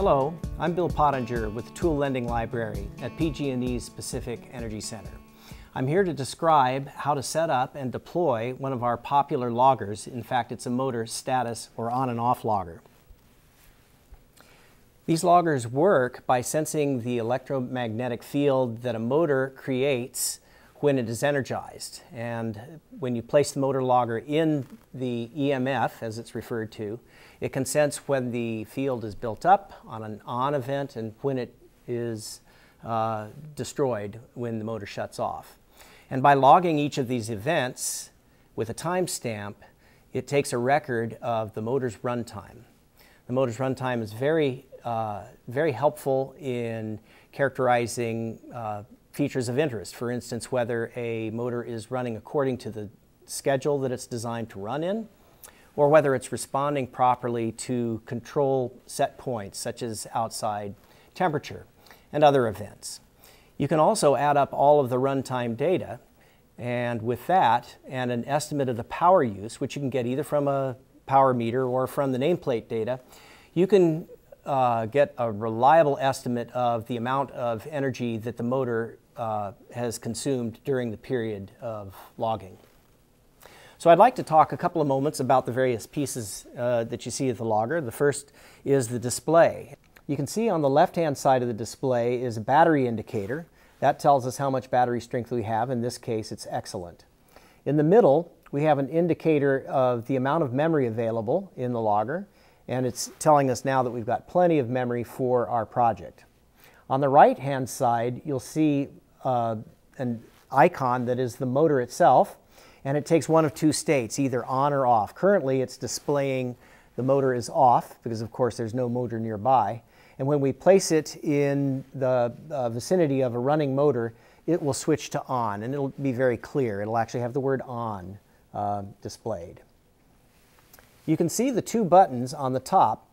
Hello, I'm Bill Pottinger with the Tool Lending Library at PG&E's Pacific Energy Center. I'm here to describe how to set up and deploy one of our popular loggers. In fact, it's a motor status or on and off logger. These loggers work by sensing the electromagnetic field that a motor creates when it is energized. And when you place the motor logger in the EMF, as it's referred to, it can sense when the field is built up on an on event and when it is destroyed when the motor shuts off. And by logging each of these events with a timestamp, it takes a record of the motor's runtime. The motor's runtime is very helpful in characterizing features of interest. For instance, whether a motor is running according to the schedule that it's designed to run in, or whether it's responding properly to control set points such as outside temperature and other events. You can also add up all of the runtime data, and with that and an estimate of the power use, which you can get either from a power meter or from the nameplate data, you can get a reliable estimate of the amount of energy that the motor has consumed during the period of logging. So I'd like to talk a couple of moments about the various pieces that you see of the logger. The first is the display. You can see on the left-hand side of the display is a battery indicator. That tells us how much battery strength we have. In this case, it's excellent. In the middle, we have an indicator of the amount of memory available in the logger, and it's telling us now that we've got plenty of memory for our project. On the right-hand side, you'll see an icon that is the motor itself, and it takes one of two states, either on or off. Currently, it's displaying the motor is off, because of course there's no motor nearby. And when we place it in the vicinity of a running motor, it will switch to on, and it'll be very clear. It'll actually have the word on displayed. You can see the two buttons on the top.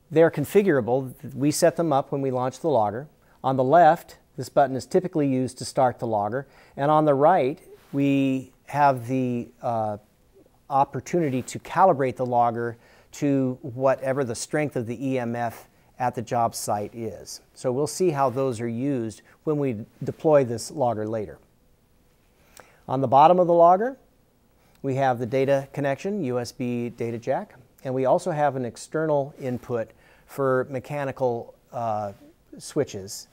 They're configurable. We set them up when we launch the logger. On the left, this button is typically used to start the logger, and on the right, we have the opportunity to calibrate the logger to whatever the strength of the EMF at the job site is. So we'll see how those are used when we deploy this logger later. On the bottom of the logger, we have the data connection, USB data jack, and we also have an external input for mechanical switches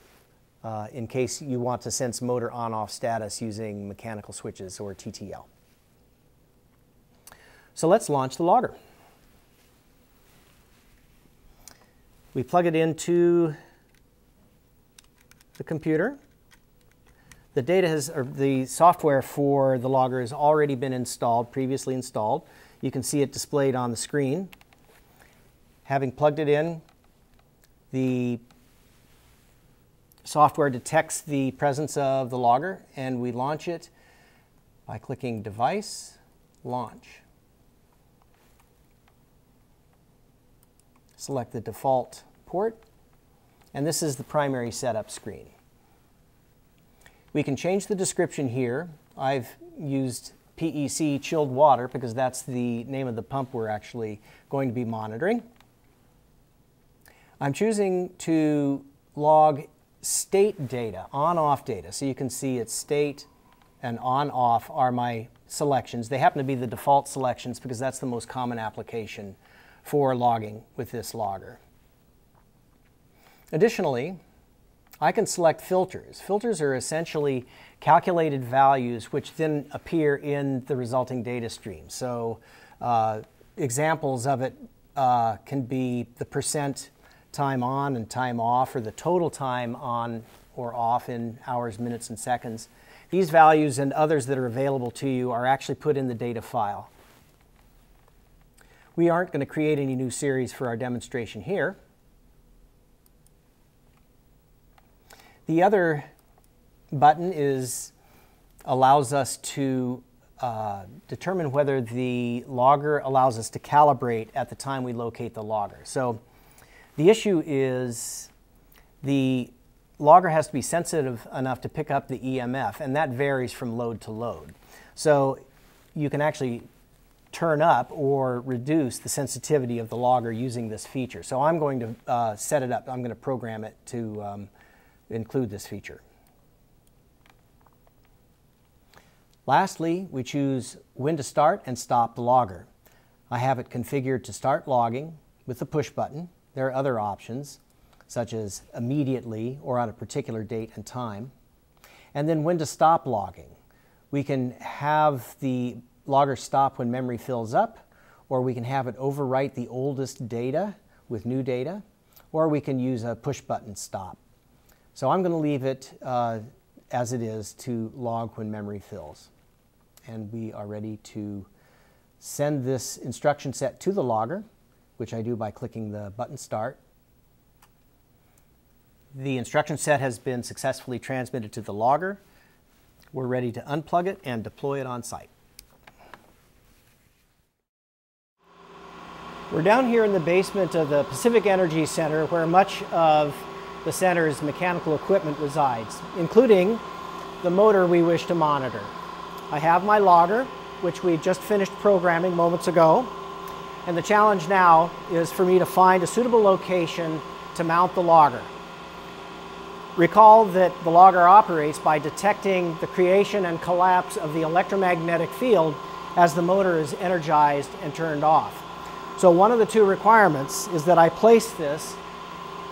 in case you want to sense motor on-off status using mechanical switches or TTL. So let's launch the logger. We plug it into the computer. The data has, or the software for the logger has already been installed, previously installed. You can see it displayed on the screen. Having plugged it in, the software detects the presence of the logger, and we launch it by clicking Device, Launch. Select the default port, and this is the primary setup screen. We can change the description here. I've used PEC chilled water because that's the name of the pump we're actually going to be monitoring. I'm choosing to log state data, on-off data. So you can see it's state and on-off are my selections. They happen to be the default selections because that's the most common application for logging with this logger. Additionally, I can select filters. Filters are essentially calculated values which then appear in the resulting data stream. So examples of it can be the percent time on and time off, or the total time on or off in hours, minutes, and seconds. These values and others that are available to you are actually put in the data file. We aren't going to create any new series for our demonstration here. The other button allows us to determine whether the logger allows us to calibrate at the time we locate the logger. So the issue is the logger has to be sensitive enough to pick up the EMF, and that varies from load to load. So you can actually turn up or reduce the sensitivity of the logger using this feature. So I'm going to set it up. I'm going to program it to include this feature. Lastly, we choose when to start and stop the logger. I have it configured to start logging with the push button. There are other options, such as immediately or on a particular date and time. And then when to stop logging. We can have the logger stop when memory fills up, or we can have it overwrite the oldest data with new data, or we can use a push button stop. So I'm going to leave it as it is to log when memory fills. And we are ready to send this instruction set to the logger, which I do by clicking the button Start. The instruction set has been successfully transmitted to the logger. We're ready to unplug it and deploy it on site. We're down here in the basement of the Pacific Energy Center, where much of the center's mechanical equipment resides, including the motor we wish to monitor. I have my logger, which we just finished programming moments ago, and the challenge now is for me to find a suitable location to mount the logger. Recall that the logger operates by detecting the creation and collapse of the electromagnetic field as the motor is energized and turned off. So one of the two requirements is that I place this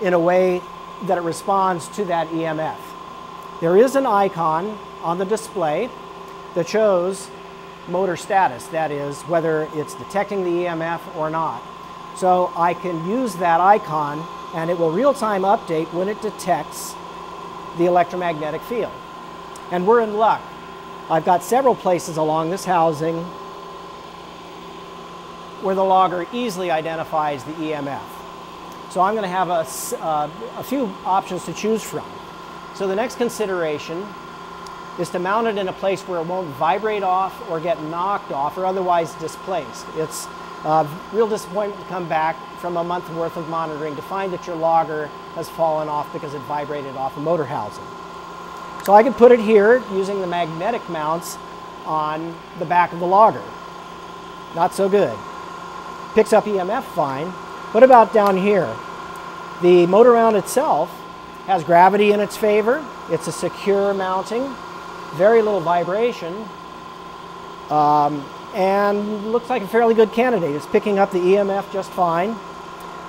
in a way that it responds to that EMF. There is an icon on the display that shows motor status, that is, whether it's detecting the EMF or not. So I can use that icon and it will real-time update when it detects the electromagnetic field. And we're in luck. I've got several places along this housing where the logger easily identifies the EMF. So I'm going to have a few options to choose from. So the next consideration is to mount it in a place where it won't vibrate off or get knocked off or otherwise displaced. It's a real disappointment to come back from a month's worth of monitoring to find that your logger has fallen off because it vibrated off a motor housing. So I can put it here using the magnetic mounts on the back of the logger. Not so good. Picks up EMF fine. What about down here? The motor mount itself has gravity in its favor. It's a secure mounting, very little vibration, and looks like a fairly good candidate. It's picking up the EMF just fine.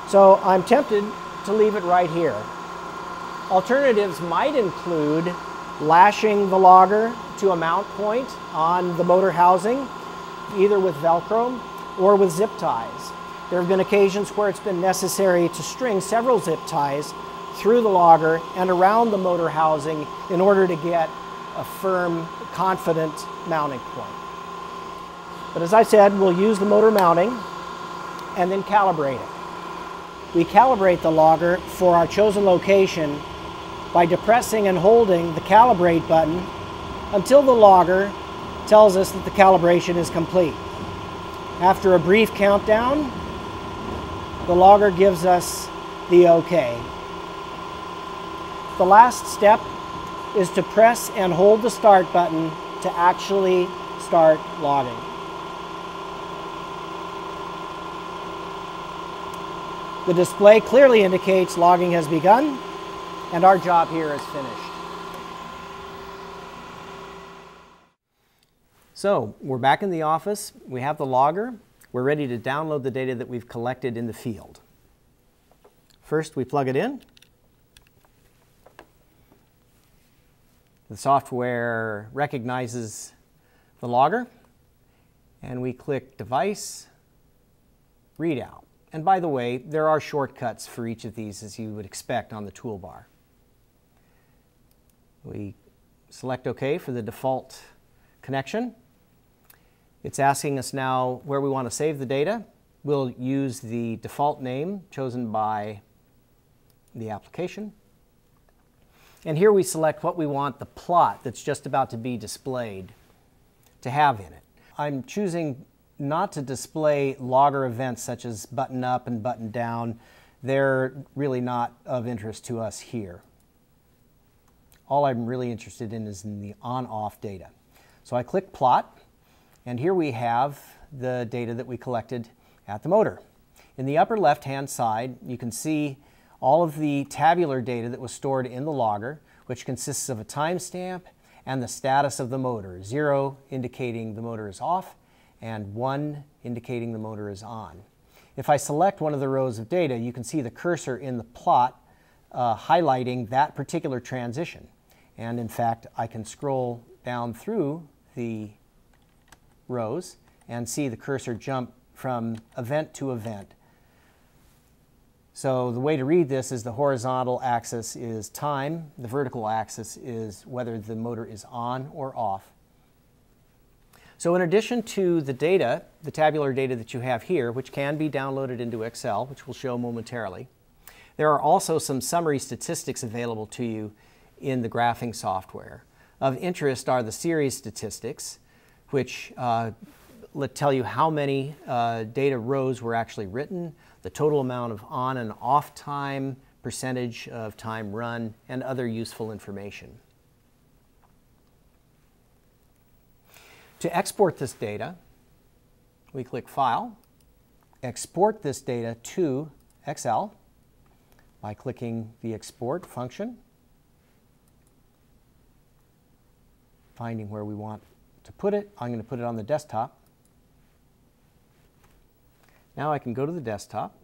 So I'm tempted to leave it right here. Alternatives might include lashing the logger to a mount point on the motor housing, either with Velcro or with zip ties. There have been occasions where it's been necessary to string several zip ties through the logger and around the motor housing in order to get a firm, confident mounting point. But as I said, we'll use the motor mounting and then calibrate it. We calibrate the logger for our chosen location by depressing and holding the calibrate button until the logger tells us that the calibration is complete. After a brief countdown, the logger gives us the OK. The last step is to press and hold the start button to actually start logging. The display clearly indicates logging has begun, and our job here is finished. So we're back in the office. We have the logger. We're ready to download the data that we've collected in the field. First, we plug it in. The software recognizes the logger, and we click Device, Readout. And by the way, there are shortcuts for each of these, as you would expect on the toolbar. We select OK for the default connection. It's asking us now where we want to save the data. We'll use the default name chosen by the application. And here we select what we want the plot that's just about to be displayed to have in it. I'm choosing not to display logger events such as button up and button down. They're really not of interest to us here. All I'm really interested in is in the on-off data. So I click plot, and here we have the data that we collected at the motor. In the upper left-hand side, you can see all of the tabular data that was stored in the logger, which consists of a timestamp and the status of the motor, 0 indicating the motor is off and 1 indicating the motor is on. If I select one of the rows of data, you can see the cursor in the plot highlighting that particular transition. And in fact, I can scroll down through the rows and see the cursor jump from event to event. So the way to read this is the horizontal axis is time, the vertical axis is whether the motor is on or off. So in addition to the data, the tabular data that you have here, which can be downloaded into Excel, which we'll show momentarily, there are also some summary statistics available to you in the graphing software. Of interest are the series statistics, which tell you how many data rows were actually written, the total amount of on and off time, percentage of time run, and other useful information. To export this data, we click File, export this data to Excel by clicking the Export function, finding where we want to put it. I'm going to put it on the desktop. Now I can go to the desktop.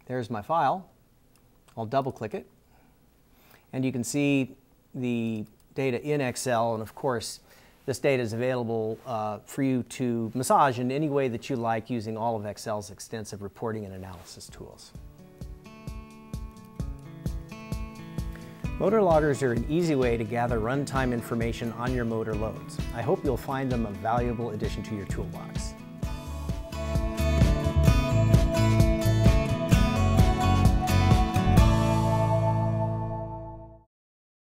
There's my file. I'll double-click it. And you can see the data in Excel, and of course, this data is available for you to massage in any way that you like using all of Excel's extensive reporting and analysis tools. Motor loggers are an easy way to gather runtime information on your motor loads. I hope you'll find them a valuable addition to your toolbox.